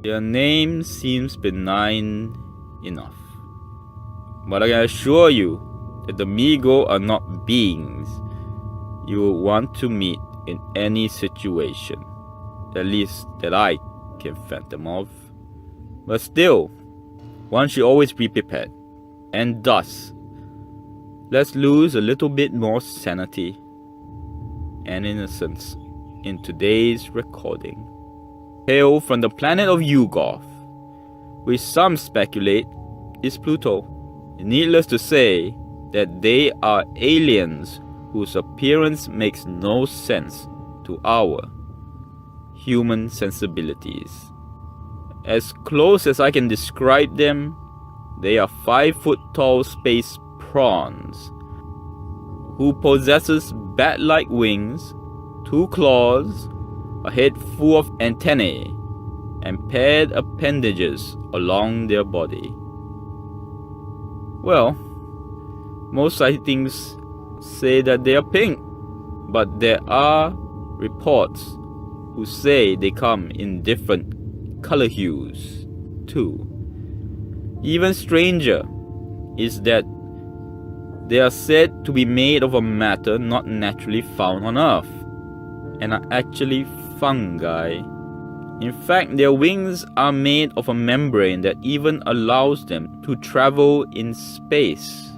Their name seems benign enough, but I can assure you that the Mi Go are not beings you will want to meet in any situation, at least that I can fathom of. But still, one should always be prepared, and thus, let's lose a little bit more sanity and innocence in today's recording. Hail from the planet of Yuggoth, which some speculate is Pluto. Needless to say that they are aliens whose appearance makes no sense to our human sensibilities. As close as I can describe them, they are 5-foot-tall space prawns who possesses bat-like wings, 2 claws, a head full of antennae, and paired appendages along their body. Well, most sightings say that they are pink, but there are reports who say they come in different color hues too. Even stranger is that they are said to be made of a matter not naturally found on Earth, and are actually fungi. In fact, their wings are made of a membrane that even allows them to travel in space.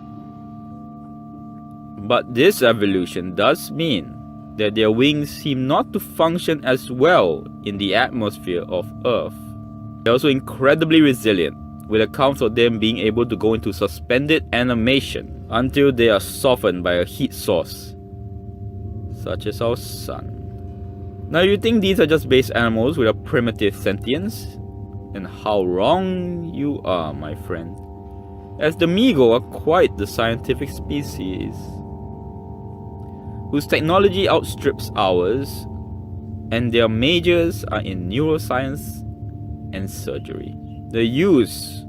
But this evolution does mean that their wings seem not to function as well in the atmosphere of Earth. They're also incredibly resilient, with accounts of them being able to go into suspended animation until they are softened by a heat source, such as our sun. Now, you think these are just base animals with a primitive sentience? And how wrong you are, my friend, as the Mi Go are quite the scientific species, whose technology outstrips ours, and their majors are in neuroscience and surgery. The use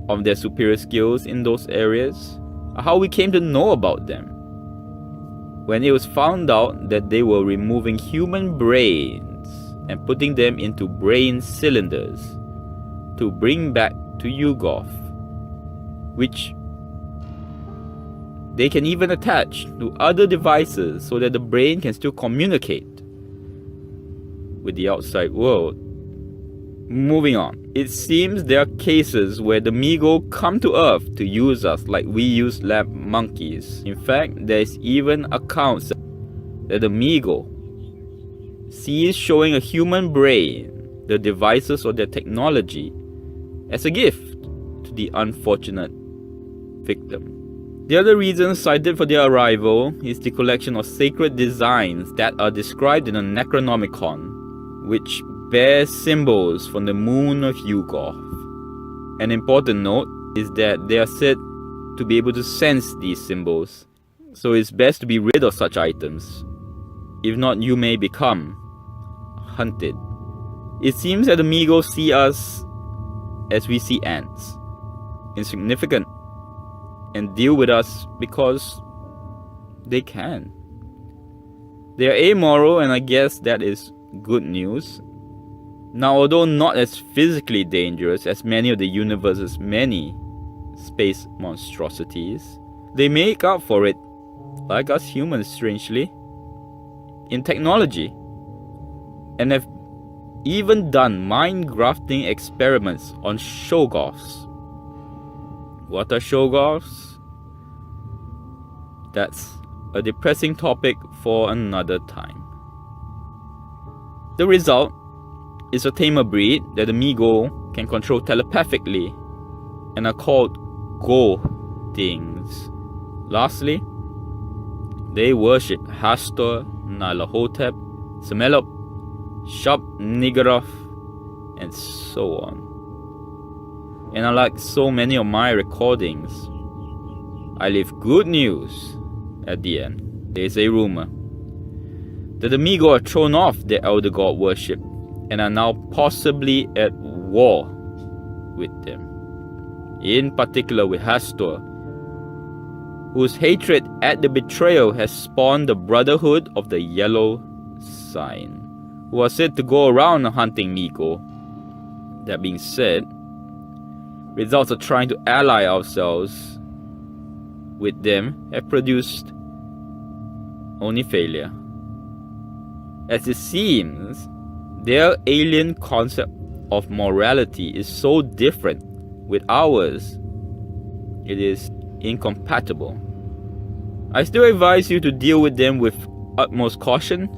of their superior skills in those areas are how we came to know about them. When it was found out that they were removing human brains and putting them into brain cylinders to bring back to Yuggoth, which they can even attach to other devices so that the brain can still communicate with the outside world. Moving on, it seems there are cases where the Mi Go come to Earth to use us like we use lab monkeys. In fact, there is even accounts that the Mi Go sees showing a human brain, the devices or their technology, as a gift to the unfortunate victim. The other reason cited for their arrival is the collection of sacred designs that are described in a Necronomicon, which bear symbols from the moon of Yuggoth. An important note is that they are said to be able to sense these symbols, so it's best to be rid of such items. If not, you may become hunted. It seems that the Mi Go see us as we see ants, insignificant, and deal with us because they can. They are amoral, and I guess that is good news. Now, although not as physically dangerous as many of the universe's many space monstrosities, they make up for it, like us humans strangely, in technology, and have even done mind grafting experiments on Shoggoths. What are Shoggoths? That's a depressing topic for another time. The result is a tamer breed that the Mi Go can control telepathically and are called Go things. Lastly, they worship Hastur, Nyarlathotep, Semelop, Shub-Niggurath, and so on. And unlike so many of my recordings, I leave good news at the end. There is a rumor that the Mi Go are thrown off their elder god worship and are now possibly at war with them. In particular with Hastur, whose hatred at the betrayal has spawned the Brotherhood of the Yellow Sign, who are said to go around hunting Mi Go, That being said, results of trying to ally ourselves with them have produced only failure. As it seems, their alien concept of morality is so different with ours, it is incompatible. I still advise you to deal with them with utmost caution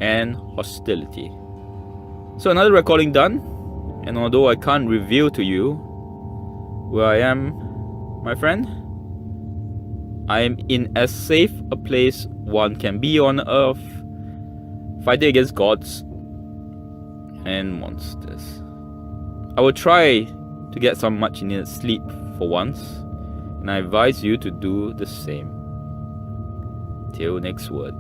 and hostility. So another recording done, and although I can't reveal to you where I am, my friend, I am in as safe a place one can be on Earth, fighting against gods and monsters. I will try to get some much needed sleep for once, and I advise you to do the same. Till next word.